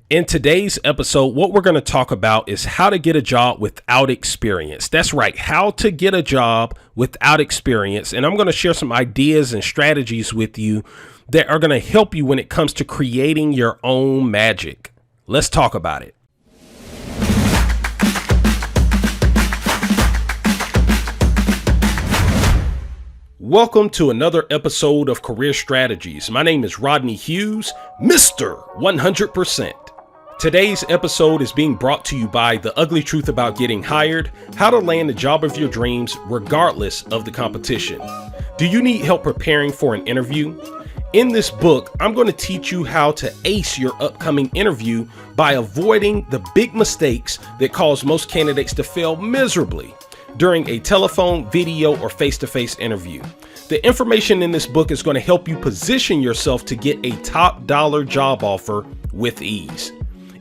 In today's episode, what we're going to talk about is how to get a job without experience. That's right, how to get a job without experience. And I'm going to share some ideas and strategies with you that are going to help you when it comes to creating your own magic. Let's talk about it. Welcome to another episode of Career Strategies. My name is Rodney Hughes, Mr. 100%. Today's episode is being brought to you by The Ugly Truth About Getting Hired, how to land the job of your dreams regardless of the competition. Do you need help preparing for an interview? In this book, I'm going to teach you how to ace your upcoming interview by avoiding the big mistakes that cause most candidates to fail miserably during a telephone, video, or face-to-face interview. The information in this book is going to help you position yourself to get a top dollar job offer with ease.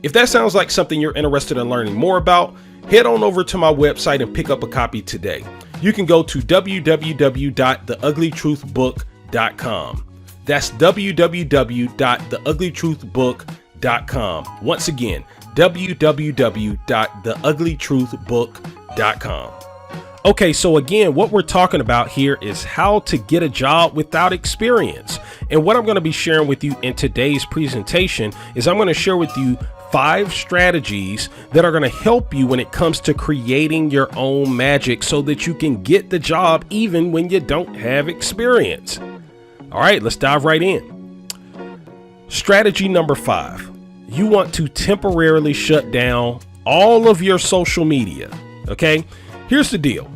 If that sounds like something you're interested in learning more about, head on over to my website and pick up a copy today. You can go to www.theuglytruthbook.com. That's www.theuglytruthbook.com. Once again, www.theuglytruthbook.com. Okay, so again, what we're talking about here is how to get a job without experience. And what I'm going to be sharing with you in today's presentation is I'm going to share with you 5 strategies that are going to help you when it comes to creating your own magic so that you can get the job even when you don't have experience. All right, let's dive right in. Strategy number 5. You want to temporarily shut down all of your social media. Okay, here's the deal.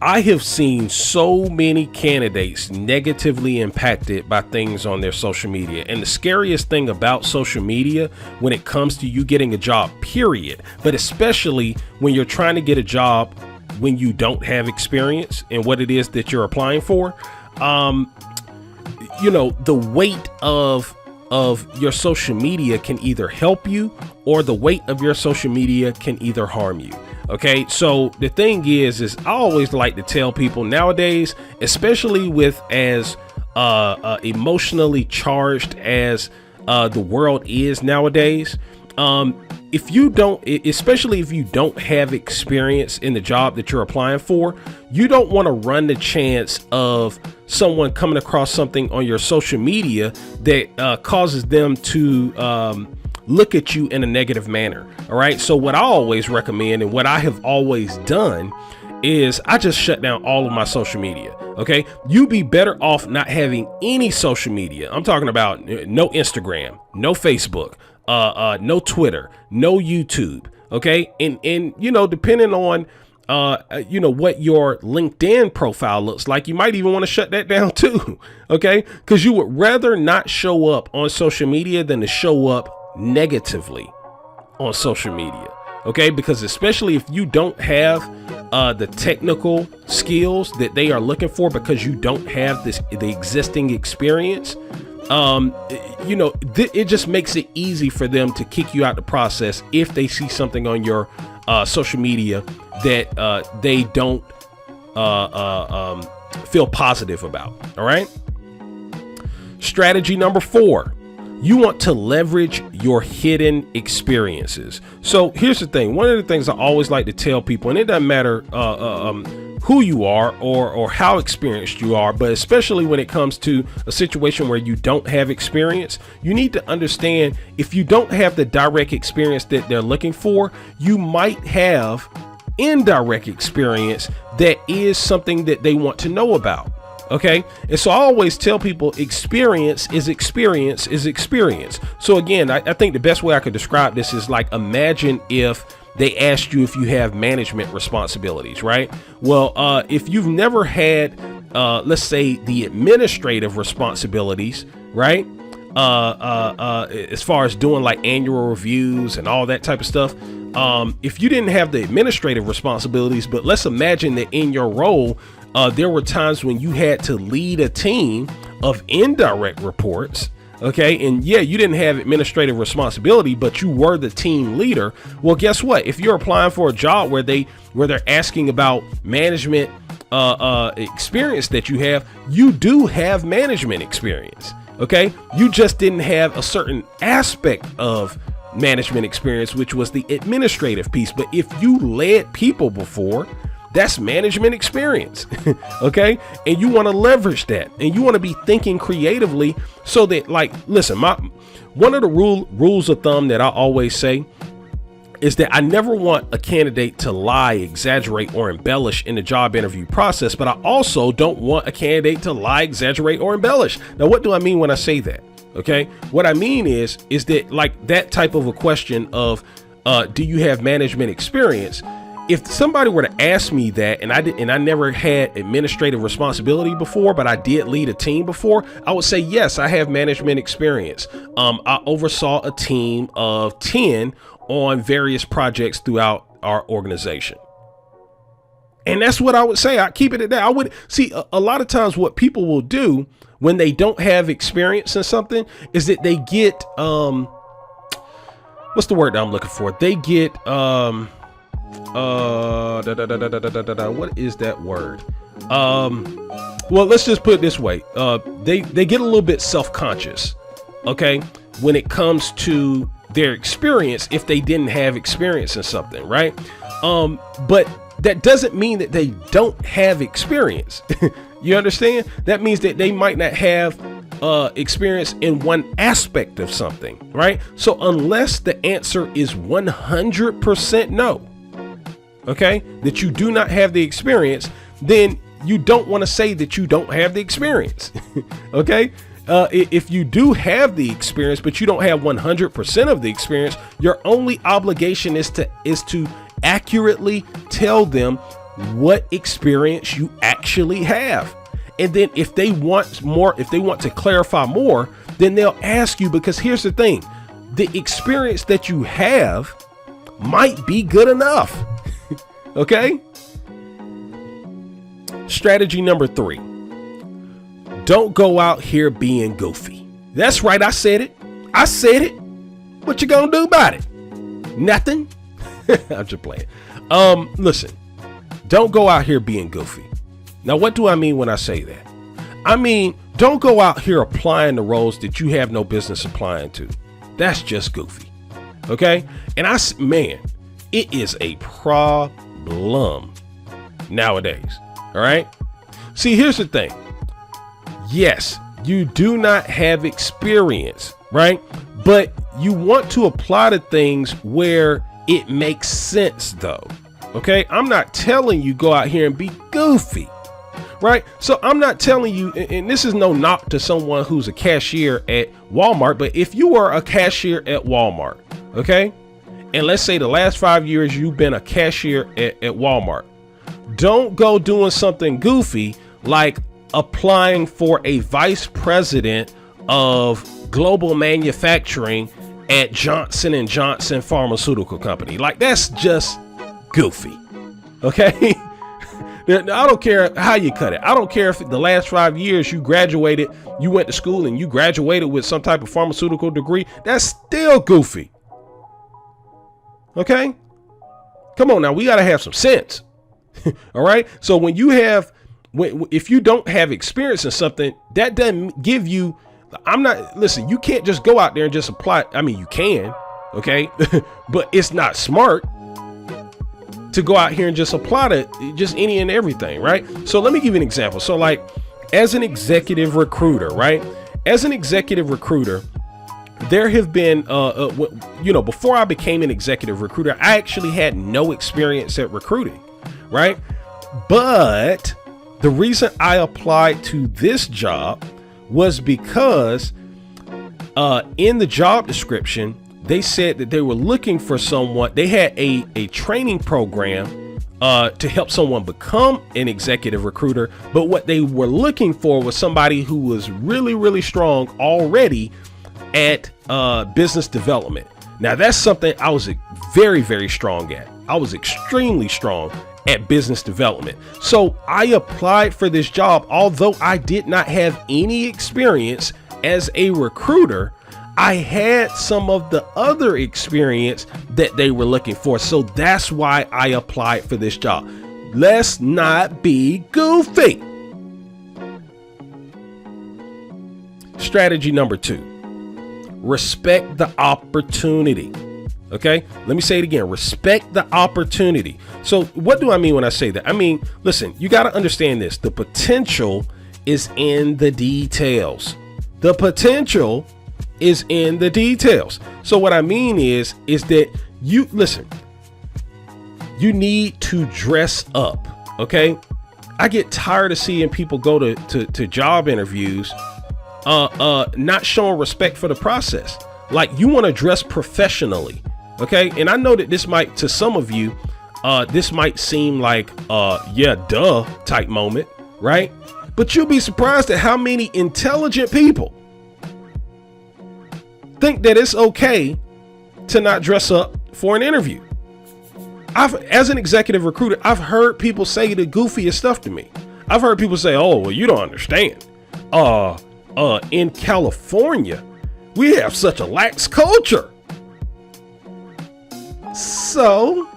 I have seen so many candidates negatively impacted by things on their social media. And the scariest thing about social media when it comes to you getting a job, period, but especially when you're trying to get a job when you don't have experience in what it is that you're applying for, the weight of your social media can either help you or the weight of your social media can either harm you. Okay, so the thing is I always like to tell people nowadays, especially with as emotionally charged as the world is nowadays, if you don't, especially if you don't have experience in the job that you're applying for, you don't want to run the chance of someone coming across something on your social media that causes them to look at you in a negative manner. All right. So what I always recommend and what I have always done is I just shut down all of my social media. OK, you'd be better off not having any social media. I'm talking about no Instagram, no Facebook, no Twitter, no YouTube. OK, and depending on what your LinkedIn profile looks like, you might even want to shut that down too. OK, because you would rather not show up on social media than to show up negatively on social media. Okay, because especially if you don't have the technical skills that they are looking for because you don't have the existing experience, it just makes it easy for them to kick you out the process if they see something on your social media that they don't feel positive about. All right. Strategy number 4. You want to leverage your hidden experiences. So here's the thing. One of the things I always like to tell people, and it doesn't matter who you are or how experienced you are, but especially when it comes to a situation where you don't have experience, you need to understand if you don't have the direct experience that they're looking for, you might have indirect experience that is something that they want to know about. Okay. And so I always tell people experience is experience is experience. So again, I think the best way I could describe this is like, imagine if they asked you if you have management responsibilities, right? Well, if you've never had, let's say the administrative responsibilities, right? As far as doing like annual reviews and all that type of stuff. If you didn't have the administrative responsibilities, but let's imagine that in your role, there were times when you had to lead a team of indirect reports. Okay. And yeah, you didn't have administrative responsibility, but you were the team leader. Well, guess what? If you're applying for a job where they're asking about management experience that you do have management experience. Okay. You just didn't have a certain aspect of management experience, which was the administrative piece. But if you led people before, that's management experience. Okay. And you want to leverage that, and you want to be thinking creatively so that, like, listen, one of the rules of thumb that I always say is that I never want a candidate to lie, exaggerate, or embellish in the job interview process, but I also don't want a candidate to lie, exaggerate, or embellish. Now, what do I mean when I say that? Okay. What I mean is that, like, that type of a question of, do you have management experience? If somebody were to ask me that, and I never had administrative responsibility before, but I did lead a team before, I would say, yes, I have management experience. I oversaw a team of 10 on various projects throughout our organization. And that's what I would say. I keep it at that. I would see a lot of times what people will do when they don't have experience in something is that they get, what's the word that I'm looking for? They get, what is that word? Well, let's just put it this way. They get a little bit self-conscious, okay, when it comes to their experience if they didn't have experience in something, right? But that doesn't mean that they don't have experience. You understand? That means that they might not have experience in one aspect of something, right? So unless the answer is 100% no, okay, that you do not have the experience, then you don't want to say that you don't have the experience. Okay. If you do have the experience, but you don't have 100% of the experience, your only obligation is to accurately tell them what experience you actually have. And then if they want more, if they want to clarify more, then they'll ask you, because here's the thing, the experience that you have might be good enough. Okay. Strategy number 3. Don't go out here being goofy. That's right. I said it. What you gonna do about it? Nothing. I'm just playing. Listen, don't go out here being goofy. Now, what do I mean when I say that? I mean, don't go out here applying the roles that you have no business applying to. That's just goofy. Okay. And man, it is a problem nowadays. All right. See, here's the thing. Yes, you do not have experience, right? But you want to apply to things where it makes sense, though. Okay. I'm not telling you go out here and be goofy, right? So I'm not telling you, and this is no knock to someone who's a cashier at Walmart, but if you are a cashier at Walmart, okay, and let's say the last 5 years you've been a cashier at Walmart, don't go doing something goofy like applying for a vice president of global manufacturing at Johnson & Johnson Pharmaceutical Company. Like, that's just goofy. Okay. I don't care how you cut it. I don't care if the last 5 years you graduated, you went to school and you graduated with some type of pharmaceutical degree. That's still goofy. Okay. Come on now. We got to have some sense. All right. So when you have, if you don't have experience in something, that doesn't give you, listen, you can't just go out there and just apply. I mean, you can, okay, but it's not smart to go out here and just apply to just any and everything, right? So let me give you an example. So, like, as an executive recruiter, right? As an executive recruiter, there have been, before I became an executive recruiter, I actually had no experience at recruiting, right? But the reason I applied to this job was because in the job description, they said that they were looking for someone. They had a training program to help someone become an executive recruiter. But what they were looking for was somebody who was really, really strong already at business development. Now, that's something I was very, very strong at. I was extremely strong at business development. So I applied for this job. Although I did not have any experience as a recruiter, I had some of the other experience that they were looking for. So that's why I applied for this job. Let's not be goofy. strategy number 2, respect the opportunity. Okay, let me say it again. Respect the opportunity. So what do I mean when I say that? I mean, listen, you got to understand this. The potential is in the details. The potential is in the details. So what I mean is that you listen, you need to dress up. Okay. I get tired of seeing people go to job interviews, not showing respect for the process. Like, you want to dress professionally. Okay. And I know that this might, to some of you, this might seem like, yeah, duh type moment, right? But you'll be surprised at how many intelligent people think that it's okay to not dress up for an interview. As an executive recruiter, I've heard people say the goofiest stuff to me. I've heard people say, oh, well, you don't understand. In California, we have such a lax culture. So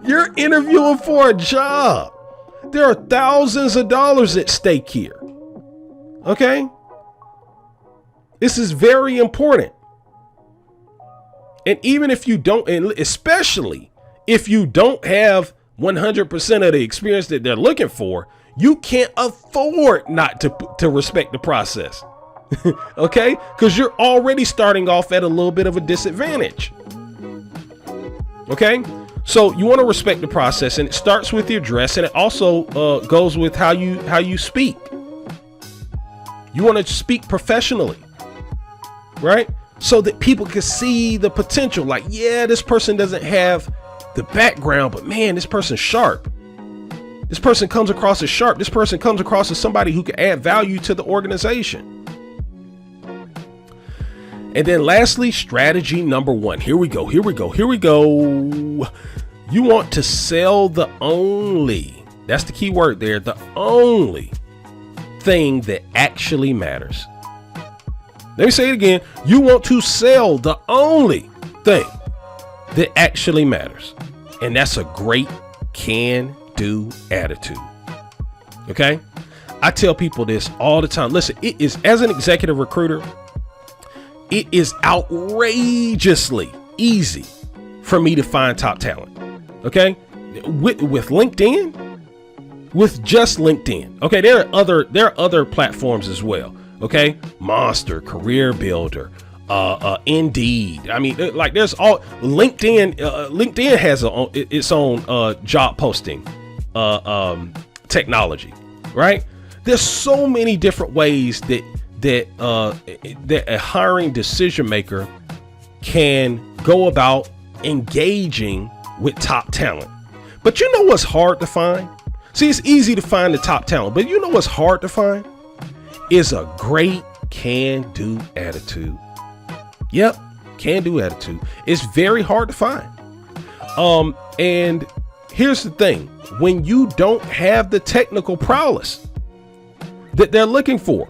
you're interviewing for a job. There are thousands of dollars at stake here. Okay? This is very important. And even if you don't, and especially if you don't have 100% of the experience that they're looking for, you can't afford not to respect the process. Okay? Because you're already starting off at a little bit of a disadvantage. Okay? So you want to respect the process, and it starts with your dress, and it also goes with how you speak. You want to speak professionally, right? So that people can see the potential. Like, yeah, this person doesn't have the background, but man, this person's sharp. This person comes across as sharp. This person comes across as somebody who can add value to the organization. And then lastly, strategy number 1. Here we go. You want to sell the only, that's the key word there, the only thing that actually matters. Let me say it again. You want to sell the only thing that actually matters. And that's a great can-do attitude. Okay? I tell people this all the time. Listen, it is, as an executive recruiter, it is outrageously easy for me to find top talent. Okay? With LinkedIn, with just LinkedIn. Okay, there are other platforms as well. Okay, Monster, Career Builder, Indeed. I mean, like, there's all LinkedIn. LinkedIn has its own job posting technology, right? There's so many different ways that a hiring decision maker can go about engaging with top talent. But you know what's hard to find? See, it's easy to find the top talent, but you know what's hard to find? Is a great can-do attitude. Yep, can-do attitude. It's very hard to find. And here's the thing. When you don't have the technical prowess that they're looking for,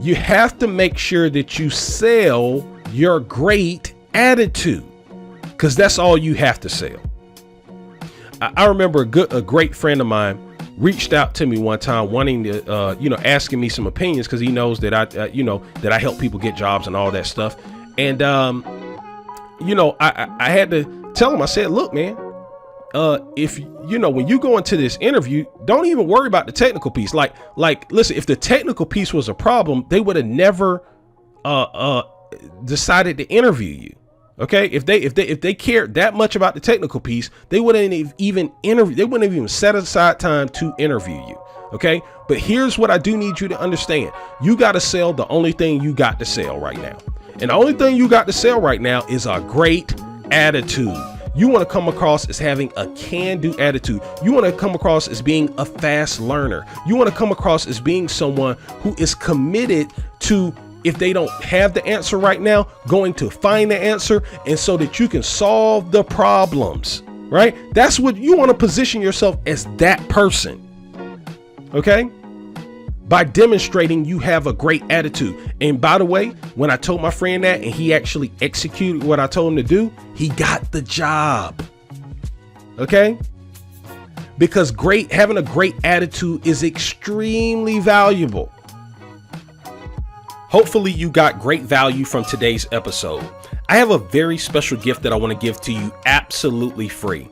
you have to make sure that you sell your great attitude, because that's all you have to sell. I remember a great friend of mine reached out to me one time wanting to, asking me some opinions, because he knows that I help people get jobs and all that stuff. And, I had to tell him, I said, look, man, if, when you go into this interview, don't even worry about the technical piece. Like, listen, if the technical piece was a problem, they would have never, decided to interview you. Okay. If they cared that much about the technical piece, they wouldn't even interview. They wouldn't even set aside time to interview you. Okay. But here's what I do need you to understand. You got to sell the only thing you got to sell right now. And the only thing you got to sell right now is a great attitude. You want to come across as having a can-do attitude. You want to come across as being a fast learner. You want to come across as being someone who is committed to, if they don't have the answer right now, going to find the answer, and so that you can solve the problems, right? That's what you want to position yourself as, that person. Okay? By demonstrating you have a great attitude. And by the way, when I told my friend that and he actually executed what I told him to do, he got the job. Okay? because having a great attitude is extremely valuable. Hopefully you got great value from today's episode. I have a very special gift that I want to give to you absolutely free.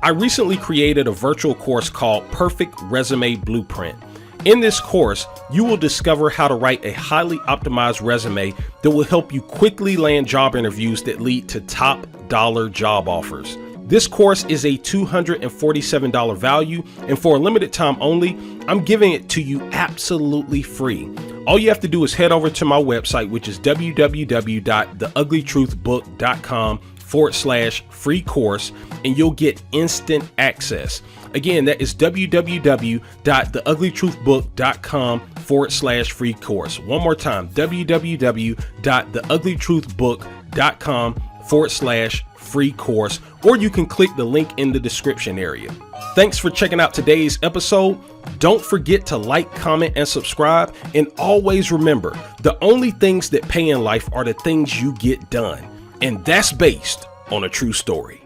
I recently created a virtual course called Perfect Resume Blueprint. In this course, you will discover how to write a highly optimized resume that will help you quickly land job interviews that lead to top dollar job offers. This course is a $247 value, and for a limited time only, I'm giving it to you absolutely free. All you have to do is head over to my website, which is www.theuglytruthbook.com/free course, and you'll get instant access. Again, that is www.theuglytruthbook.com/free course. One more time, www.theuglytruthbook.com/free course, or you can click the link in the description area. Thanks for checking out today's episode. Don't forget to like, comment, and subscribe. And always remember, the only things that pay in life are the things you get done. And that's based on a true story.